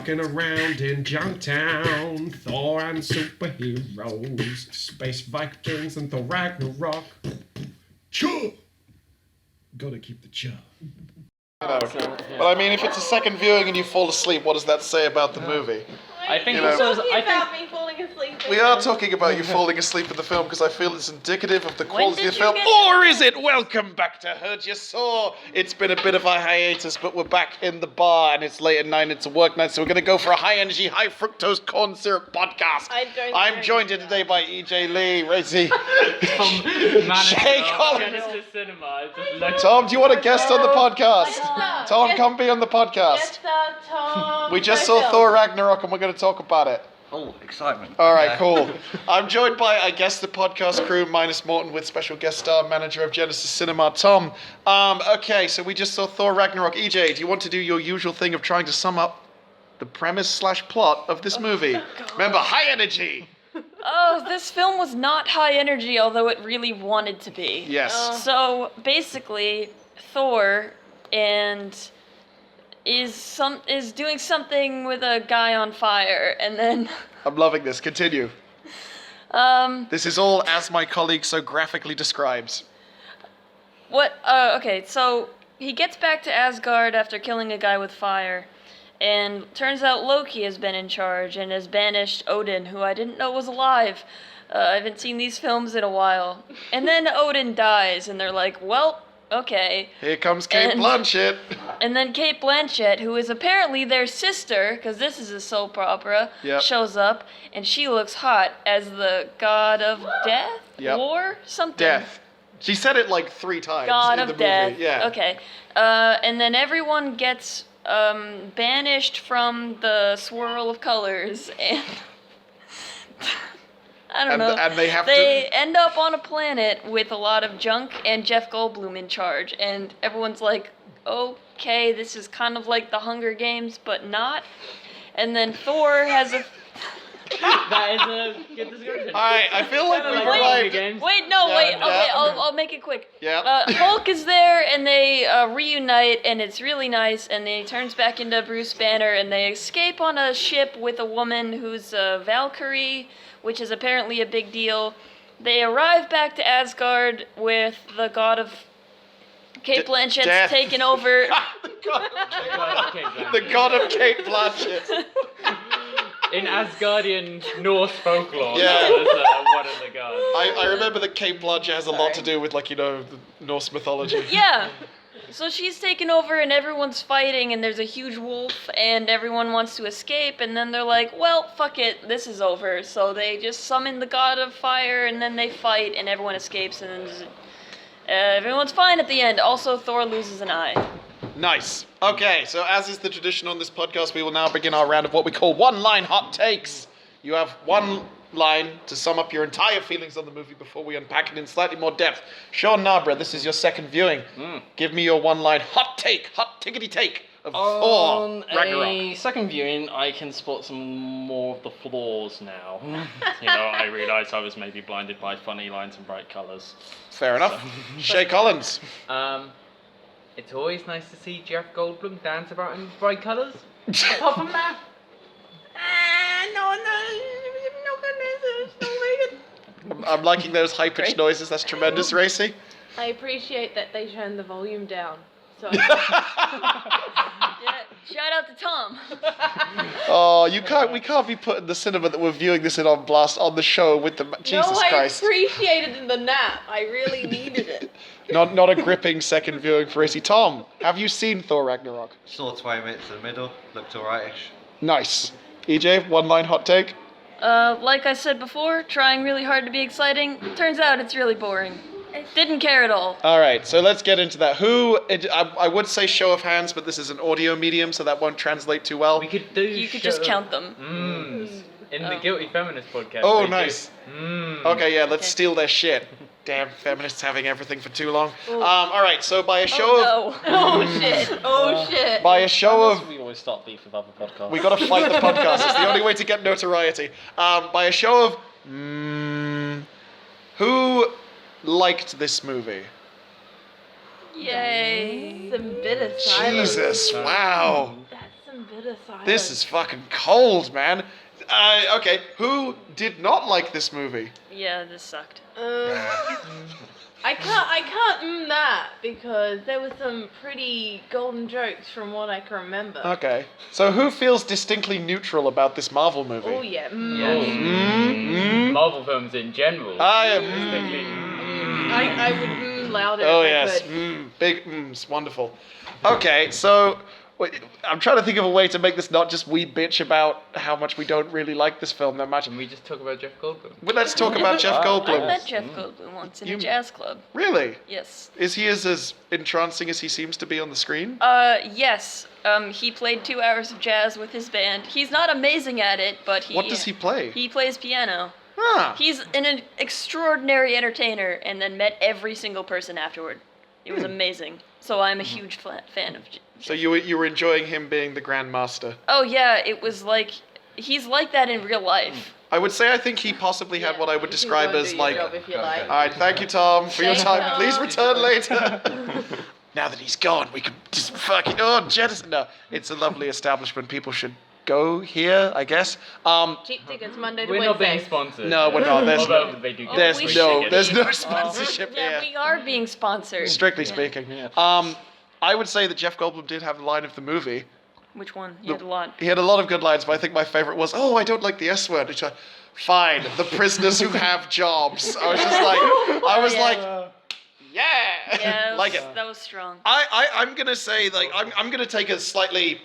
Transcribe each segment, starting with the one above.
Rocking around in Junktown, Thor and superheroes, Space Vikings and Thor Ragnarok. Chuh! Gotta keep the chuh. But I mean, if it's a second viewing and you fall asleep, what does that say about the movie? I think You know, me falling asleep. We are talking about you falling asleep in the film because I feel it's indicative of the quality of the did you film. get- Or is it? Welcome back to Hurd Ya Saw. It's been a bit of a hiatus, but we're back in the bar and it's late at night. It's a work night, so we're going to go for a high-energy, high-fructose corn syrup podcast. I'm joined here today by EJ Lee, Racy, Shay Collins. Tom, do you want to guest on the podcast? Tom, come be on the podcast. Tom. We just saw Thor Ragnarok and we're going to talk about it. Oh, excitement. All right, cool. I'm joined by, I guess, the podcast crew minus Morton with special guest star manager of Genesis Cinema, Tom. Okay, so we just saw Thor Ragnarok. EJ, do you want to do your usual thing of trying to sum up the premise / plot of this movie? Remember, high energy. Oh, this film was not high energy, although it really wanted to be. Yes. So basically, Thor is doing something with a guy on fire, and then I'm loving this. Continue. This is all as my colleague so graphically describes. okay, so he gets back to Asgard after killing a guy with fire, and turns out Loki has been in charge and has banished Odin, who I didn't know was alive. I haven't seen these films in a while. And then Odin dies, and they're like, well, okay. Here comes Kate Blanchett. And then Kate Blanchett, who is apparently their sister, because this is a soap opera, shows up, and she looks hot as the god of death? War? Something. Death. She said it like 3 times God in the of death. movie. Yeah. Okay. And then everyone gets banished from the swirl of colors, and I don't know. And they end up on a planet with a lot of junk and Jeff Goldblum in charge, and everyone's like, okay, this is kind of like the Hunger Games, but not. And then Thor has a... That is a good description. Alright, I feel like we've arrived. Okay, I'll make it quick. Yeah. Hulk is there, and they reunite, and it's really nice, and he turns back into Bruce Banner, and they escape on a ship with a woman who's a Valkyrie, which is apparently a big deal. They arrive back to Asgard with the god of Kate Blanchett's taken over. The god of Kate Blanchett. In Asgardian Norse folklore, Yeah. that was one of the gods. I remember that Kate Blanchett has a lot to do with, like, the Norse mythology. Yeah. So she's taken over and everyone's fighting and there's a huge wolf and everyone wants to escape, and then they're like, well, fuck it, this is over. So they just summon the god of fire and then they fight and everyone escapes, and then everyone's fine at the end. Also, Thor loses an eye. Nice. Okay, so as is the tradition on this podcast, we will now begin our round of what we call one-line hot takes. You have one line to sum up your entire feelings on the movie before we unpack it in slightly more depth. Sean Nabra, this is your second viewing. Give me your one-line hot tickety take of Thor Ragnarok. On a second viewing, I can spot some more of the flaws now. I realised I was maybe blinded by funny lines and bright colours. Fair enough. Shay Collins. It's always nice to see Jeff Goldblum dance about in bright colours. Apart from that, I'm liking those high-pitched noises. That's tremendous, Racy. I appreciate that they turned the volume down. So Yeah, shout out to Tom. Oh, we can't be putting the cinema that we're viewing this in on blast on the show with the Jesus Christ. I appreciated the nap. I really needed it. Not a gripping second viewing for Racy. Tom, have you seen Thor Ragnarok? Saw 20 minutes in the middle, looked alright-ish. Nice. EJ, one-line hot take? Like I said before, trying really hard to be exciting. Turns out it's really boring. Didn't care at all. All right, so let's get into that. I would say show of hands, but this is an audio medium, so that won't translate too well. we could do. You could just count them. In the Guilty Feminist podcast. Oh, they nice. do. Okay, yeah, let's steal their shit. Damn, feminists having everything for too long. All right, so by a show of... Oh shit. By a show of... We always start beef with other podcasts. We gotta fight the podcast. It's the only way to get notoriety. By a show of... who liked this movie? Yay. Some bitter silence. Jesus, wow. That's some bitter a silence. This is fucking cold, man. Okay, who did not like this movie? Yeah, this sucked. I can't that because there were some pretty golden jokes from what I can remember. Okay, so who feels distinctly neutral about this Marvel movie? Oh yeah. Yes. Marvel films in general. I am. I would louder Oh if I yes, could. big wonderful. Okay, so wait, I'm trying to think of a way to make this not just we bitch about how much we don't really like this film that much. Can we just talk about Jeff Goldblum? But let's talk about Jeff I Goldblum. met Jeff Goldblum once in a jazz club. Really? Yes. Is he as entrancing as he seems to be on the screen? Yes. He played 2 hours of jazz with his band. He's not amazing at it, but What does he play? He plays piano. Ah. He's an extraordinary entertainer, and then met every single person afterward. It was amazing. So I'm a huge fan of. So you were enjoying him being the Grand Master? Oh yeah, it was like he's like that in real life. I would say I think he possibly had what I would describe as like. All If you like. right, thank you, Tom, for your Thanks, time. Tom. Please return later. Now that he's gone, we can just fucking jettison. No, it's a lovely establishment. People should go here, I guess. Cheap tickets Monday to We're not being Wednesday. sponsored. No, we're not. There's Although they do get there's we free no should there's be. no sponsorship Yeah, here. we are being sponsored. Strictly speaking. I would say that Jeff Goldblum did have the line of the movie. Which one? He had a lot. He had a lot of good lines, but I think my favorite was, "Oh, I don't like the S word." Which fine, the prisoners who have jobs. I was just like, yeah, Yeah, like it. that was strong. I'm gonna say like I'm gonna take a slightly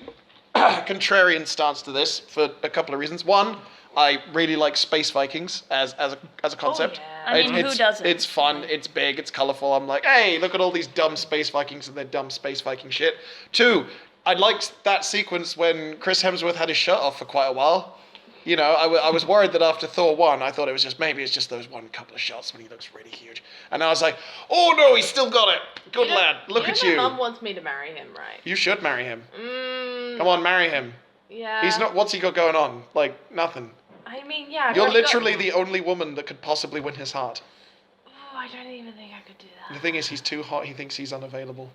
contrarian stance to this for a couple of reasons. One, I really like Space Vikings as a concept. yeah. I mean, who doesn't? It's fun, it's big, it's colorful. I'm like, hey, look at all these dumb Space Vikings and their dumb Space Viking shit. Two, I liked that sequence when Chris Hemsworth had his shirt off for quite a while. You know, I was worried that after Thor 1, I thought it was just, maybe it's just those one couple of shots when he looks really huge. And I was like, oh no, he's still got it. Good lad, look at you. My mum wants me to marry him, right? You should marry him. Come on, marry him. Yeah. He's not, what's he got going on? Like, nothing. I mean, yeah. You're I've literally got- the only woman that could possibly win his heart. Oh, I don't even think I could do that. The thing is, he's too hot, he thinks he's unavailable.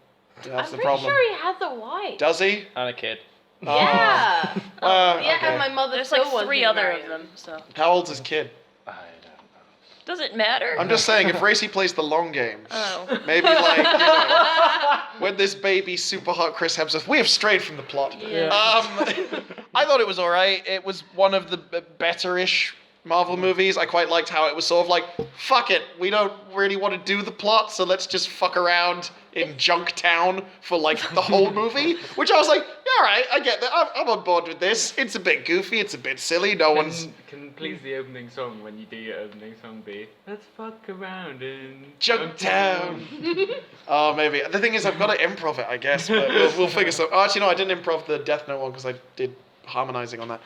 Yeah, that's I'm the pretty problem. sure he has a wife. Does he? And a kid. Yeah. Yeah, Yeah, and my mother There's still like wants 3 me to other marry of him. them, so. How old's his kid? I don't know. Does it matter? I'm just saying, if Racy plays the long game, Oh. maybe like, you know, when this baby super hot Chris Hemsworth, we have strayed from the plot. Yeah. I thought it was alright. It was one of the better-ish Marvel movies. I quite liked how it was sort of like, fuck it, we don't really want to do the plot, so let's just fuck around in Junktown for like the whole movie. Which I was like, yeah, alright, I get that. I'm on board with this. It's a bit goofy, it's a bit silly, no one's... Can please the opening song when you do your opening song be "Let's fuck around in Junktown." Oh, maybe. The thing is, I've got to improv it, I guess, but we'll figure something. Oh, actually, no, I didn't improv the Death Note one because I did harmonizing on that.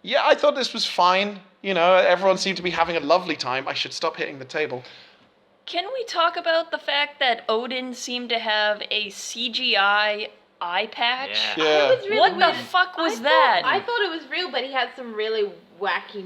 Yeah, I thought this was fine. You know, everyone seemed to be having a lovely time. I should stop hitting the table. Can we talk about the fact that Odin seemed to have a CGI eye patch? Yeah. Yeah. It was really What the weird. fuck was I that? I thought it was real, but he had some really wacky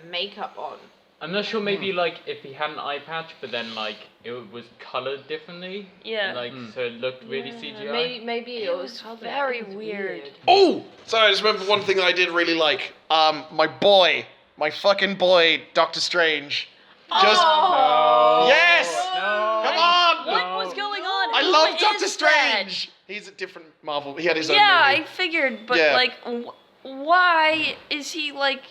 makeup on. I'm not sure. Maybe like if he had an eye patch, but then like it was colored differently. Yeah. Like so it looked really CGI. Maybe it was very weird. Oh! Sorry, I just remember one thing that I did really like. My fucking boy, Doctor Strange. Just... Oh! Yes! No. Come on! What was going on? I Who love is Doctor that? Strange! He's a different Marvel. He had his own Yeah, movie. I figured, but Yeah. like, why is he like?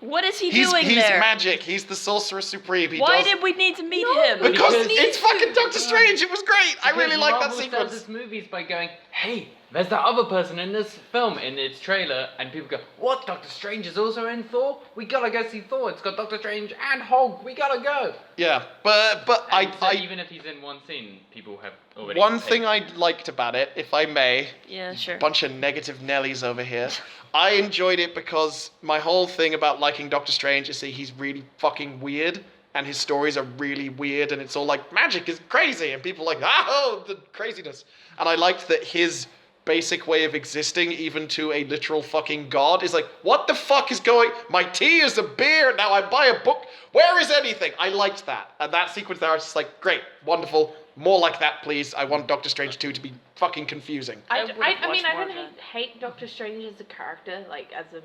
What is he He's doing there? magic. He's the Sorcerer Supreme. He Why does... did we need to meet No, him? Because Because- it's fucking Doctor Strange. It was great. I really Because like that Marvel sequence. starts its movies by going, hey, there's that other person in this film in its trailer, and people go, what? Doctor Strange is also in Thor? We gotta go see Thor. It's got Doctor Strange and Hulk. We gotta go. Yeah, but And so I even if he's in one scene, people have already. one thing I liked about it, if I may, Yeah, sure. bunch of negative Nellies over here. I enjoyed it because my whole thing about liking Doctor Strange is that he's really fucking weird and his stories are really weird and it's all like magic is crazy and people are like, oh, the craziness. And I liked that his basic way of existing, even to a literal fucking god, is like, what the fuck is going? My tea is a beer, now I buy a book. Where is anything? I liked that. And that sequence there, I was just like, great, wonderful, More like that, please. I want Doctor Strange 2 to be fucking confusing. I would've mean, watched I more don't of that. hate Doctor Strange as a character, like as a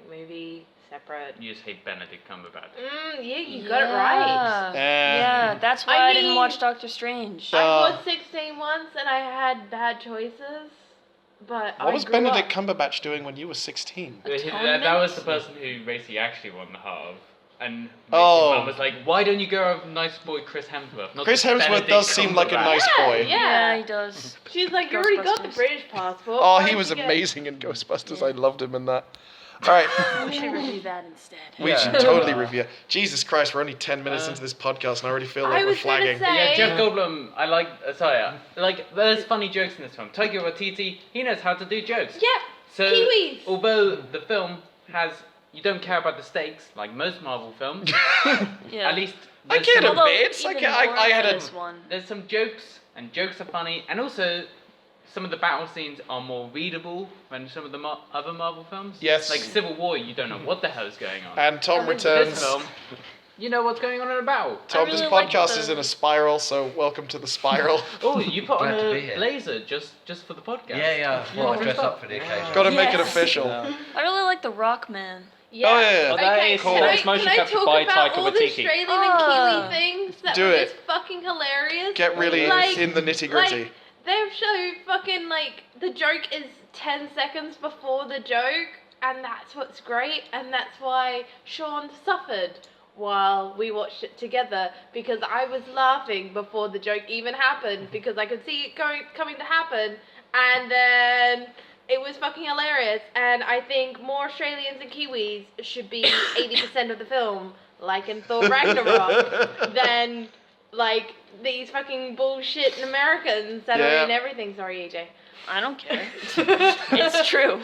movie separate. You just hate Benedict Cumberbatch. Yeah, you got it right. Yeah, that's why I I didn't mean- watch Doctor Strange. I was 16 once and I had bad choices, but What I was grew Benedict up. Cumberbatch doing when you were 16? That was the person who basically actually won the Heart of. And Oh. Mum was like, why don't you go with nice boy Chris Hemsworth? Not Chris this Hemsworth Benedict does seem like a Cumberbatch." nice boy. Yeah, he does. She's like, you already got the Ghostbusters. British passport. Oh, why he don't was you get-" amazing in Ghostbusters. I loved him in that. All right, We should review that instead. we should totally review. Jesus Christ, we're only 10 minutes into this podcast and I already feel I like we're was gonna flagging. say- Yeah, Jeff Goldblum, I like, there's funny jokes in this film. Taika Waititi, he knows how to do jokes. Yeah, So, Kiwis. although the film has, you don't care about the stakes, like most Marvel films, Yeah. at least I there's get some- a bit. I even get- more I had for a- this one. there's some jokes, and jokes are funny, and also some of the battle scenes are more readable than some of the other Marvel films. Yes. Like Civil War, you don't know what the hell is going on. And Tom This returns. film, you know what's going on in a battle. Tom's really like podcast the- is in a spiral, so welcome to the spiral. Oh, you put on Glad to be a here. blazer just for the podcast. Yeah. Well, I dress up for the occasion. Got to make it Yes. official. I really like the Rock Man. Yeah. Oh, yeah. Oh, that Okay, is- cool. can that's I, motion can I captured talk by about Taika all the Waititi. Australian Ah. and Kiwi things that Do were it. just fucking hilarious? Get really Like- in the nitty gritty. Like, they've shown fucking, like, the joke is 10 seconds before the joke, and that's what's great, and that's why Sean suffered while we watched it together, because I was laughing before the joke even happened, because I could see it coming to happen, and then it was fucking hilarious, and I think more Australians and Kiwis should be 80% of the film, like in Thor Ragnarok, than, like, these fucking bullshit Americans that are in everything. Sorry, AJ. I don't care. It's true.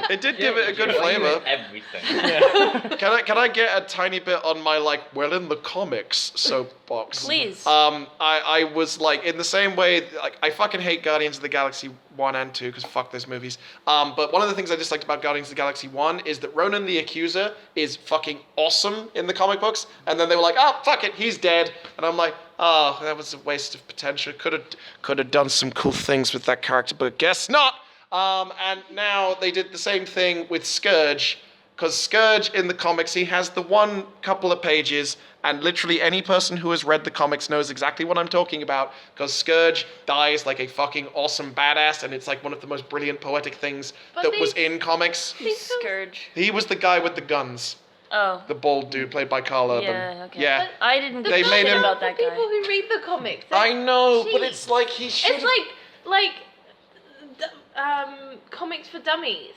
It did give it a good Why you flavor. in everything. Can I get a tiny bit on my in the comics soapbox? Please. I was like in the same way, like I fucking hate Guardians of the Galaxy 1 and 2 because fuck those movies. But one of the things I disliked about Guardians of the Galaxy 1 is that Ronan the Accuser is fucking awesome in the comic books, and then they were like, oh fuck it, he's dead, and I'm like, oh, that was a waste of potential. Could have done some cool things with that character, but guess not. And now they did the same thing with Scourge, because Scourge in the comics, he has the one couple of pages, and literally any person who has read the comics knows exactly what I'm talking about, because Scourge dies like a fucking awesome badass, and it's like one of the most brilliant poetic things But that they- was in comics. Scourge. He was the guy with the guns, Oh. the bald dude played by Carl Urban. Yeah, okay. Yeah. I didn't They give a made shit him- about that for guy. people who read the comics. I know, but Jeez. it's like he should. It's like comics for dummies.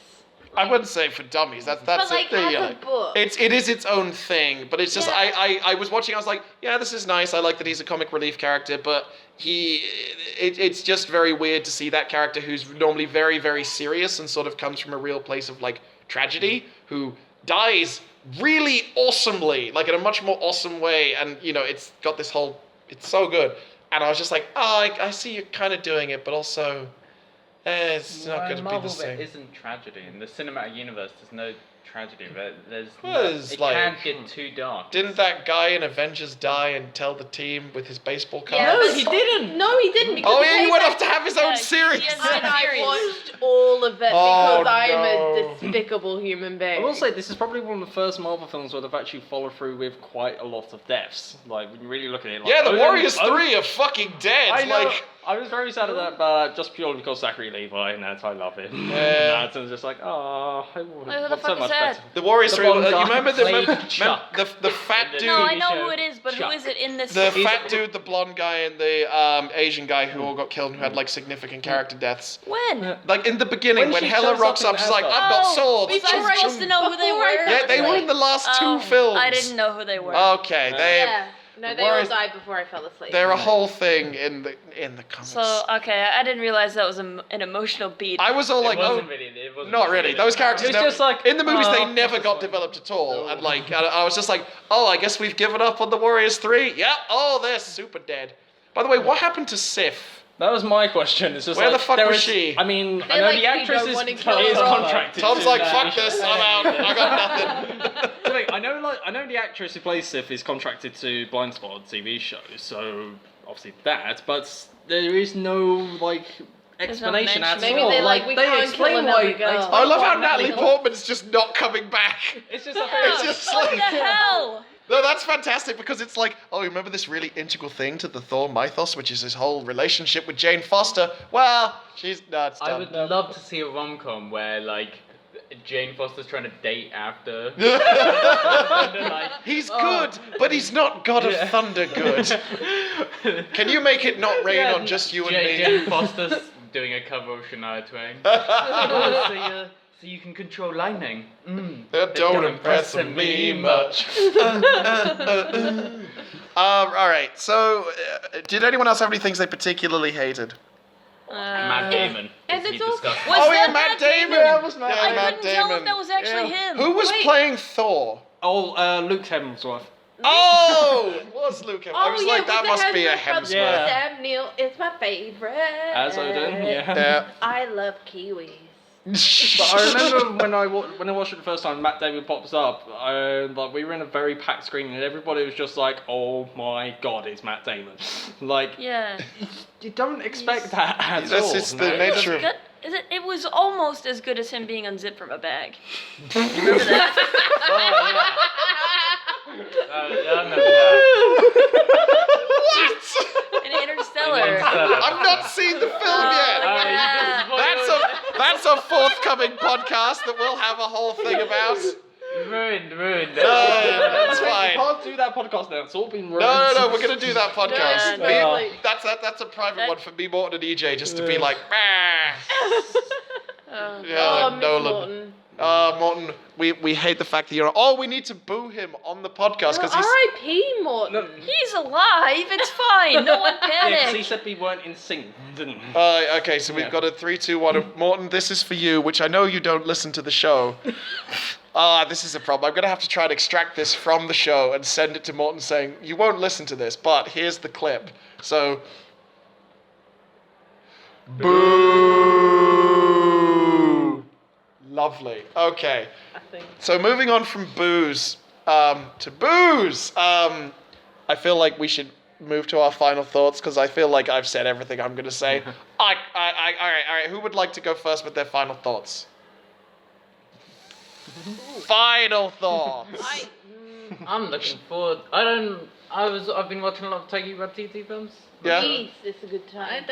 I wouldn't say for dummies. That's But like it. as Yeah. a book. It is its own thing, but it's just Yeah. I was watching. I was like, yeah, this is nice. I like that he's a comic relief character, but it's just very weird to see that character who's normally very very serious and sort of comes from a real place of like tragedy, who dies really awesomely, like in a much more awesome way, and you know it's got this whole. It's so good, and I was just like, oh, I see you're kind of doing it, but also. It's not going to be Marvel the same. there isn't tragedy. In the cinematic universe, there's no tragedy. There's Well, it's it like- can't get too dark. Didn't that guy in Avengers die and tell the team with his baseball card? Yeah, No, but- he didn't. No, he didn't. Because Oh yeah, he came went back off to have his own Yeah, series. he has and I series. watched all of it Oh, because I am no. a despicable human being. I will say this is probably one of the first Marvel films where they've actually followed through with quite a lot of deaths. Like when you really look at it. Like, Yeah, the Odin- Warriors Odin- 3 are fucking dead. I know. Like, I was very sad at that, but just purely because Zachary Levi, and that's I love him. Yeah. And that's just like, oh, I would Who the have so fuck is much that? better. the Warriors The 3. blonde You guy remember played Chuck. the fat In the dude? No, I TV know show who it is, but Chuck. who is it in this? The He's- fat dude, the blonde guy, and the Asian guy who all got killed and who had like significant character deaths. When? Like in the beginning, When when she Hela shows rocks up up, in she's like, Asgard. I've got Oh, swords. was I supposed to know who they Before I were? thought- Yeah, they were in the last Oh, two films. I didn't know who they were. Okay, Yeah. No, The they all Warriors- died before I fell asleep. they're a whole thing in the comics. So okay, I didn't realize that was an emotional beat. I was all It like, oh, wasn't really. It wasn't not really. Those characters It's never, just like, in the movies they oh, never that's got fine. developed at all. And like I was just like, oh, I guess we've given up on the Warriors 3. Yep. Oh, they're super dead. By the way, what happened to Sif? That was my question. It's just Where like, the fuck there was is- she? I mean, I They, know like, the really actress don't is wanna kill is her. contracted. Tom's to like, that fuck show. this, I'm out. I got nothing. So wait, I know the actress who plays Sif is contracted to Blind Spot TV show, so obviously that, but there is no like explanation mention. at Maybe all. they're like, we can't explain kill why. another girl. explain I love why how Natalie Portman. Portman's just not coming back. It's just a It's just What like, the hell? no, that's fantastic because it's like, oh, remember this really integral thing to the Thor mythos, which is his whole relationship with Jane Foster? Well, she's it's I done. would love to see a rom-com where like Jane Foster's trying to date after. He's good, but he's not God of Thunder good. Can you make it not rain on just you and me? Jane Foster's doing a cover of Shania Twain. So you can control lightning. That don't impress me much. All right. So, did anyone else have any things they particularly hated? Matt Damon. and He's it's also- disgusting. Was Oh yeah, that Matt Damon. Yeah, it was Matt. Yeah, I Matt couldn't tell Damon. if that was actually him. Who was playing Thor? Oh, Luke Hemsworth. Oh, it was Luke. I was like, with that the must be a Hemsworth Hemsworth. brothers. Yeah. Sam Neill is my favorite. As Odin, yeah. Yeah. I love Kiwis. But I remember when I watched it the first time, Matt Damon pops up. Like we were in a very packed screen, and everybody was just like, "Oh my God, it's Matt Damon!" Like, Yeah. you don't expect that at That's all. just no? the nature of. It was almost as good as him being unzipped from a bag. Remember that? I remember that. What? In Interstellar. I've not seen the film yet. Yeah. That's a forthcoming podcast that we'll have a whole thing about. Ruined. That's We fine. can't do that podcast now. It's all been ruined. No, we're gonna do that podcast. No. That's a private That- one for me, Morton, and EJ, just to be like, yeah, Oh, like Miss Nolan. Morton. Morton, we hate the fact that you're. Oh, we need to boo him on the podcast because he's. R.I.P. Morton. He's alive. It's fine. No one Yeah, because he panic. said we weren't in sync, didn't he? Okay, so we've Yeah. got a 3, 2, 1. Morton, this is for you, which I know you don't listen to the show. This is a problem. I'm gonna have to try and extract this from the show and send it to Morton saying, you won't listen to this, but here's the clip. So. Boo! Lovely. Okay. So moving on from booze to booze. I feel like we should move to our final thoughts because I feel like I've said everything I'm gonna say. All right. Who would like to go first with their final thoughts? Final thoughts. I'm looking forward. I've been watching a lot of Taiki Waititi films. Yeah. Jeez, it's a good time.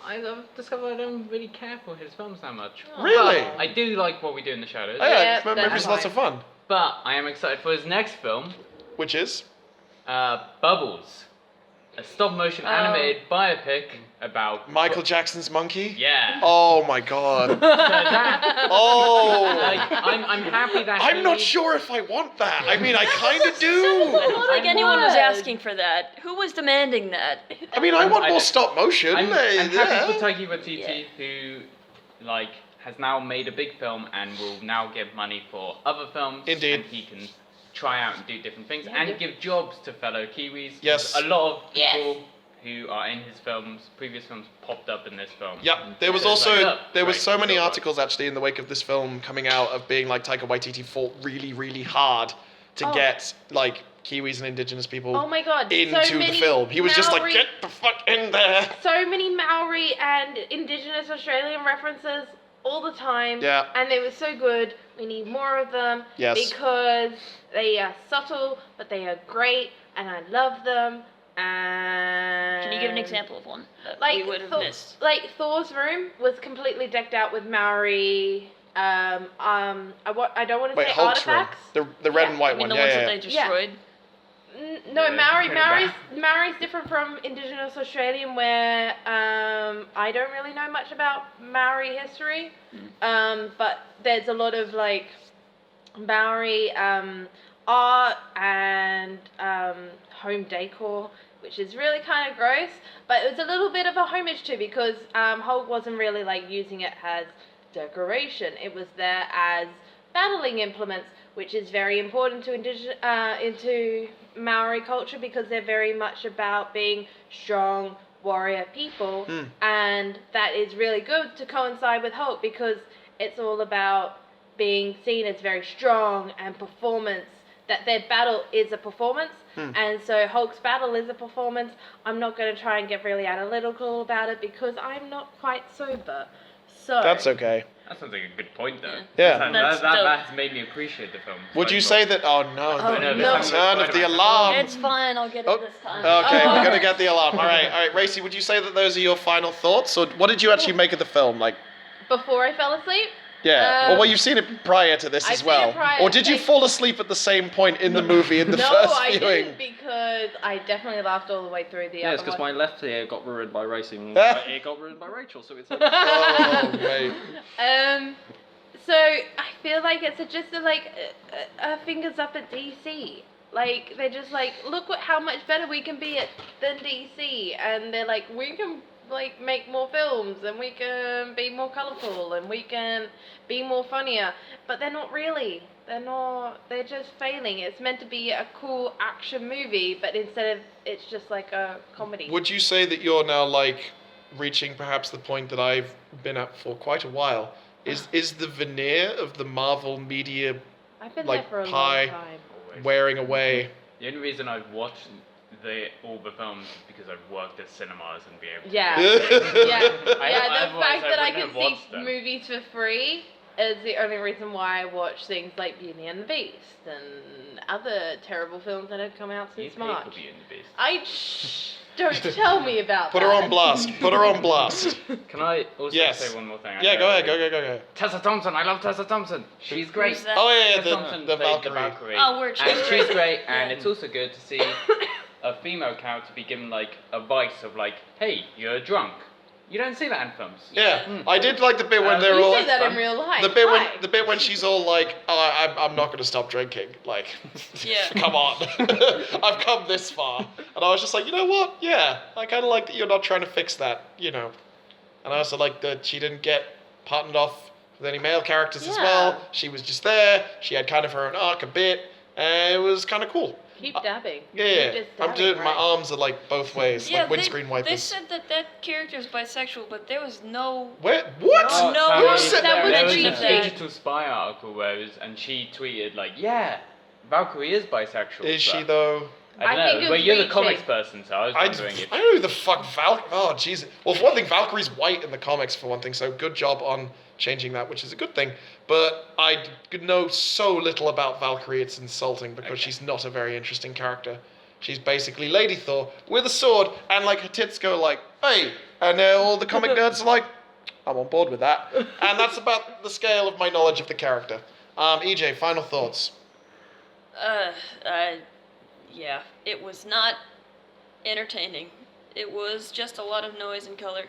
I've discovered I don't really care for his films that much. Really? I do like What We Do in the Shadows. Oh, yeah, Yeah, movie's that's lots of fun. But I am excited for his next film, Which is? Bubbles. A stop-motion animated biopic about... Michael Jackson's monkey? Yeah. Oh my god. So that, Oh. like, I'm happy that I'm not he- sure if I want that. I mean, I kind of I do. don't think anyone was would. asking for that. Who was demanding that? I mean, I want I more don't- stop motion. I'm happy yeah. for Taiki Waititi, who, like, has now made a big film and will now get money for other films. Indeed. And he can try out and do different things Yeah, and yeah. give jobs to fellow Kiwis. Yes. A lot of Yes. people who are in his films, previous films, popped up in this film. Yep. There was So it's also like, there was great, so many well done. articles actually in the wake of this film coming out of being like Taika Waititi fought really, really hard to Oh. get like Kiwis and Indigenous people Oh my god. into so the many film. He was just like, Maori- get the fuck in there. So many Maori and Indigenous Australian references all the time. Yeah. And they were so good. We need more of them. Yes. Because they are subtle, but they are great, and I love them. And Can you give an example of one that Like we would have Thor- missed? Like Thor's room was completely decked out with Maori. I don't want to Wait, say Hulk's room. artifacts. The red Yeah. and white I mean, one. the Yeah, ones yeah, that yeah. they destroyed. No, Yeah, Maori's different from Indigenous Australian, where I don't really know much about Maori history, but there's a lot of like Maori art and home decor, which is really kind of gross, but it was a little bit of a homage to, because Hulk wasn't really like using it as decoration. It was there as battling implements, which is very important to into Maori culture, because they're very much about being strong warrior people, and that is really good to coincide with Hulk, because it's all about being seen as very strong and performance that their battle is a performance, and so Hulk's battle is a performance. I'm not going to try and get really analytical about it because I'm not quite sober. So That's okay. That sounds like a good point, though. Yeah. That's dope. That's made me appreciate the film. Would you say that? Oh no! Oh, the no. turn of the alarm. It's fine, I'll get it this time. Okay, Oh. we're gonna get the alarm. All right, Racy. Would you say that those are your final thoughts, or what did you actually make of the film? Like, before I fell asleep. yeah. Well, you've seen it prior to this I've as seen well, it prior, or did you like- fall asleep at the same point in the movie in the No, first I viewing? didn't because I definitely laughed all the way through the Yeah, it's other because one. my left ear got ruined by racing. Ah. My ear got ruined by Rachel, so it's like, Oh wait. So I feel like it's just a fingers up at DC. Like they're just like, look how much better we can be than DC, and they're like, we can like make more films, and we can be more colourful, and we can be more funnier. But they're not really. They're not. They're just failing. It's meant to be a cool action movie, but instead of it's just like a comedy. Would you say that you're now like reaching perhaps the point that I've been at for quite a while? Is the veneer of the Marvel media I've been like there for a pie long time. wearing away? The only reason I've watched all the films is because I've worked at cinemas and be able to. Yeah. Yeah, the otherwise fact that I wouldn't can have see watched them. movies for free is the only reason why I watch things like Beauty and the Beast and other terrible films that have come out You since pay March. for Beauty and the Beast. Don't tell me about Put that. her on blast. Put her on blast. Can I also Yes. say one more thing? I Yeah, know go ahead. that- Go. Tessa Thompson. I love Tessa Thompson. She's great. Who's that? Oh yeah, Tessa the Thompson the played Valkyrie. Oh, word, she's And great. she's great, and Yeah. it's also good to see a female character be given like advice of like, hey, you're drunk. You don't see that in films. Yeah, I did like the bit when You they're You all see that in real life. the bit when she's all like, oh, I'm not gonna stop drinking. Like, Yeah. come on, I've come this far, and I was just like, you know what? Yeah, I kind of like that you're not trying to fix that, you know. And I also like that she didn't get partnered off with any male characters as Yeah. well. She was just there. She had kind of her own arc a bit, and it was kind of cool. Keep dabbing. Yeah, Keep just I'm doing. dabbing, My right? arms are like both ways, Yeah, like windscreen they wipers. said that character is bisexual, but there was no. Where? What? No, no, Who no, said that There wouldn't was be a that. Digital Spy article where it was, and she tweeted like, yeah, Valkyrie is bisexual. Is she but though? I don't I think know. it's Well, you're the reaching. comics person, so I was I wondering if. don't know who the fuck Oh, Jesus. Well, for one thing, Valkyrie's white in the comics, for one thing, so good job on changing that, which is a good thing. But I know so little about Valkyrie, it's insulting, because she's not a very interesting character. She's basically Lady Thor with a sword, and like her tits go like, hey, and all the comic nerds are like, I'm on board with that. And that's about the scale of my knowledge of the character. EJ, final thoughts. Yeah, it was not entertaining. It was just a lot of noise and color.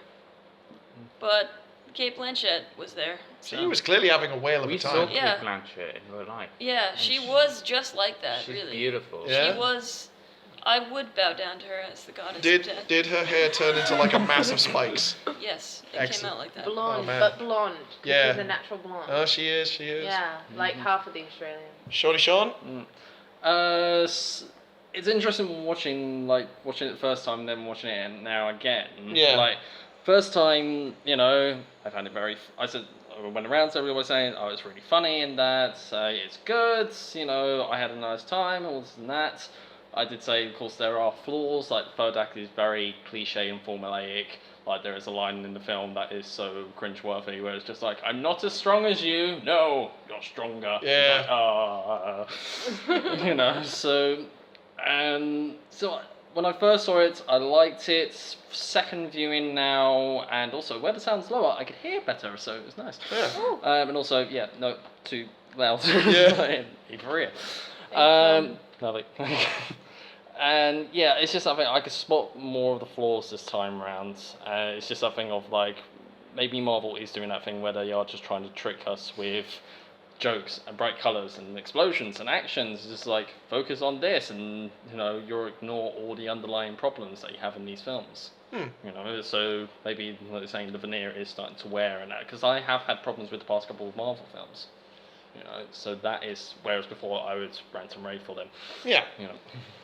But Kate Blanchett was there. She So. was clearly having a whale of We a saw time. Kate Yeah. Blanchett in real life. Yeah, she was just like that, She's really. beautiful. Yeah. She was. I would bow down to her as the goddess of Did death. did her hair turn into like a massive spikes? Yes, it Excellent. came out like that. Blonde, Oh, man. but blonde. 'Cause Yeah. She's a natural blonde. Oh, she is. Yeah, like half of the Australians. Shorty Sean? It's interesting watching it the first time, then watching it now again. Yeah. Like, first time, I found it very. I went around to everybody saying, "Oh, it's really funny," and that it's good. I had a nice time, and all this and that. I did say, of course, there are flaws. Like the third act is very cliche and formulaic. Like there is a line in the film that is so cringeworthy, where it's just like, "I'm not as strong as you." No, you're stronger. Yeah. It's like, so when I first saw it, I liked it. Second viewing now, and also where the sound's lower, I could hear better, so it was nice. Yeah. And also, not too loud. Yeah. in Korea. Thanks, Lovely. And yeah, it's just something I could spot more of the flaws this time around. It's just something of like, maybe Marvel is doing that thing where they are just trying to trick us with jokes and bright colors and explosions and actions. Just like, focus on this, and you ignore all the underlying problems that you have in these films. So maybe like you're saying, the veneer is starting to wear, and that, because I have had problems with the past couple of Marvel films. So that is, whereas before I would rant and rave for them. Yeah.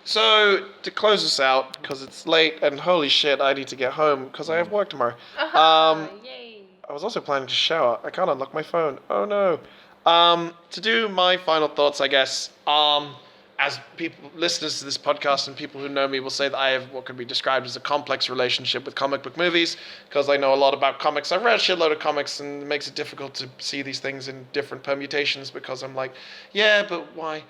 So, to close us out, because it's late, and holy shit, I need to get home, because I have work tomorrow. Yay. I was also planning to shower. I can't unlock my phone. Oh no. To do my final thoughts, I guess, as people, listeners to this podcast and people who know me will say that I have what could be described as a complex relationship with comic book movies, because I know a lot about comics. I've read a shitload of comics, and it makes it difficult to see these things in different permutations, because I'm like, yeah, but why?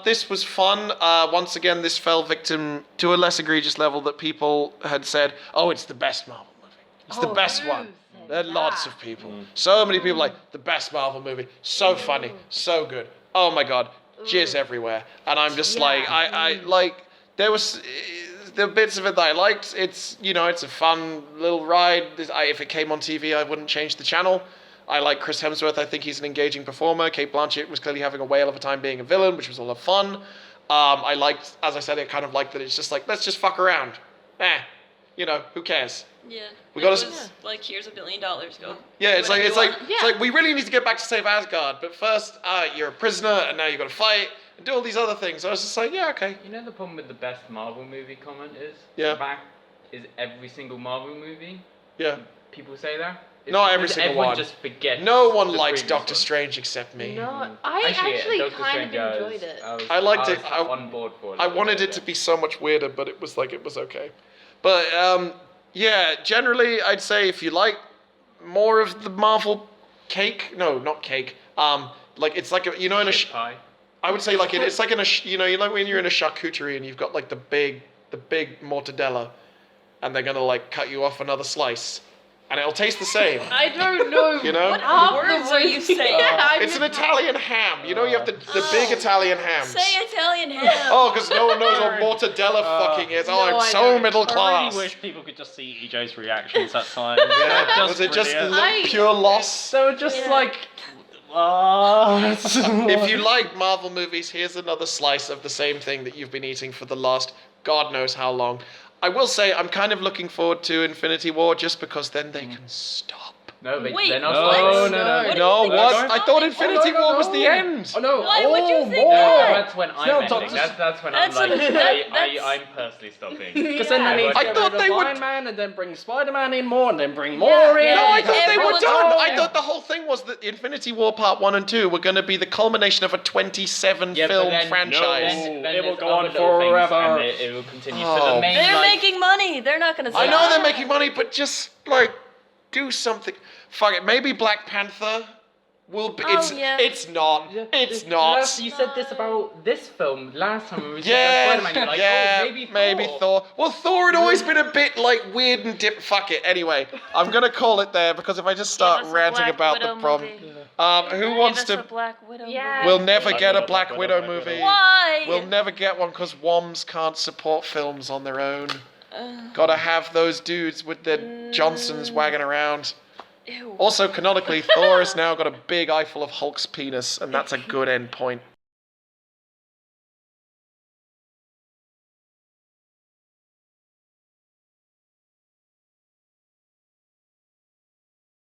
This was fun. Once again, this fell victim to a less egregious level that people had said, oh, it's the best Marvel movie. It's the best one. There are lots of people. So many people like, the best Marvel movie. So funny. So good. Oh my God. Jizz everywhere. And I'm just like, I like, there was the bits of it that I liked. It's, it's a fun little ride. If it came on TV, I wouldn't change the channel. I like Chris Hemsworth. I think he's an engaging performer. Kate Blanchett was clearly having a whale of a time being a villain, which was a lot of fun. I liked, as I said, I kind of liked that it's just like, let's just fuck around. Who cares? Yeah. We It gotta was like, here's $1 billion, go. Yeah, Do whatever you want. we really need to get back to save Asgard, but first, you're a prisoner, and now you've got to fight, and do all these other things. I was just like, yeah, okay. You know the problem with the best Marvel movie comment is? Yeah. Back is every single Marvel movie. Yeah. People say that. It's Not every because single everyone one. just forgets. No one the likes previous Doctor one. Strange except me. No, I actually Doctor kind Strange, of enjoyed it. I liked it. I was on board for it. I wanted it to be so much weirder, but it was okay. But, yeah, generally, I'd say if you like more of the Marvel cake, no, not cake, like, it's like, in a... pie. I would say like it's like in a you like when you're in a charcuterie and you've got like the big mortadella, and they're gonna like cut you off another slice, and it'll taste the same. I don't know. You know? What Half words the are you saying? It's an Italian ham. You know, you have the big Italian hams. Say Italian ham. Oh, because no one knows what mortadella fucking is. Oh, no, I'm I so don't. middle I class. really wish people could just see EJ's reactions that time. Yeah, was it just brilliant. pure loss? They were just Yeah. like, If you like Marvel movies, here's another slice of the same thing that you've been eating for the last God knows how long. I will say I'm kind of looking forward to Infinity War just because then they can stop. No, Wait, they're not. what? No. No, What do you think what? they're I thought stopping? Infinity War was the end. Oh no! Why would you think more. that? That's when I'm No, ending. Doctor- That's when That's I'm like, that's- I'm personally stopping. Because then they need to I get thought rid of they would- Iron Man and then bring Spider-Man in more and then bring more in. yeah. No, I thought they were Everyone's done. all- I thought the whole thing was that Infinity War Part 1 and 2 were going to be the culmination of a 27 Yeah, but film then- franchise. Then It will there's go on other little things, forever. and it will continue. So Oh. the main, They're like, making money. They're not gonna. I Stop. know they're making money, but just, like, do something. Fuck it, maybe Black Panther will be... Oh, It's yeah. not. It's not. You said this about this film last time we were Yeah, Spider-Man. You're like, yeah, oh, maybe Thor. Well, Thor had always been a bit like weird and fuck it. Anyway, I'm gonna call it there because if I just start Give us a ranting Black about the Widow problem, movie. who Give wants us a to? Black Widow Yeah. movie. We'll never Black get a Widow, Black Black Widow Widow, Black movie. Widow. Why? We'll never get one because WOMs can't support films on their own. Uh, Gotta have those dudes with their Johnsons wagging around. ew. Also, canonically, Thor has now got a big eyeful of Hulk's penis, and that's a good end point.